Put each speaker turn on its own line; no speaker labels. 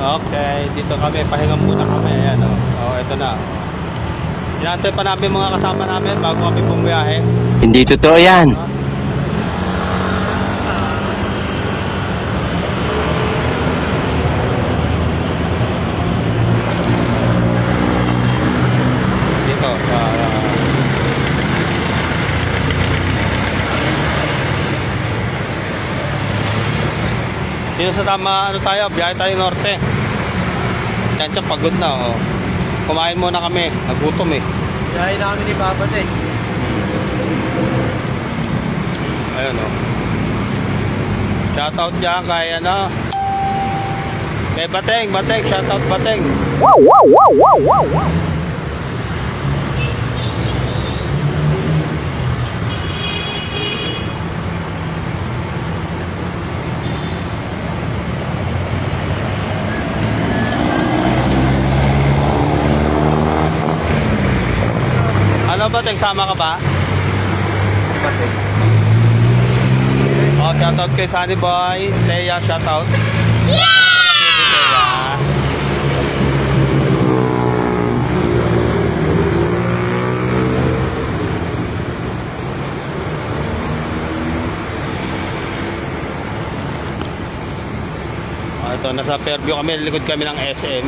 Okay, dito kami, pahinga muna kami. Ayan, oh. Oh, ito na. Inantay pa namin mga kasama namin bago kami bumiyahe.
Hindi totoo yan.
Dito, dito sa tama, ano tayo, biyahe tayo norte. Yan siya, pagod na, oh. Kumain muna kami, nagutom eh.
Biyahe na kami ni Papa eh.
Ayun, oh. Shoutout dyan kay, ano, kay Bateng, shoutout Bateng. Ano Bateng, sama ka ba?
Bateng.
Oh, shoutout kay Sunny Boy, Leia, shoutout. Ito, nasa Fairview kami, likod kami ng SM.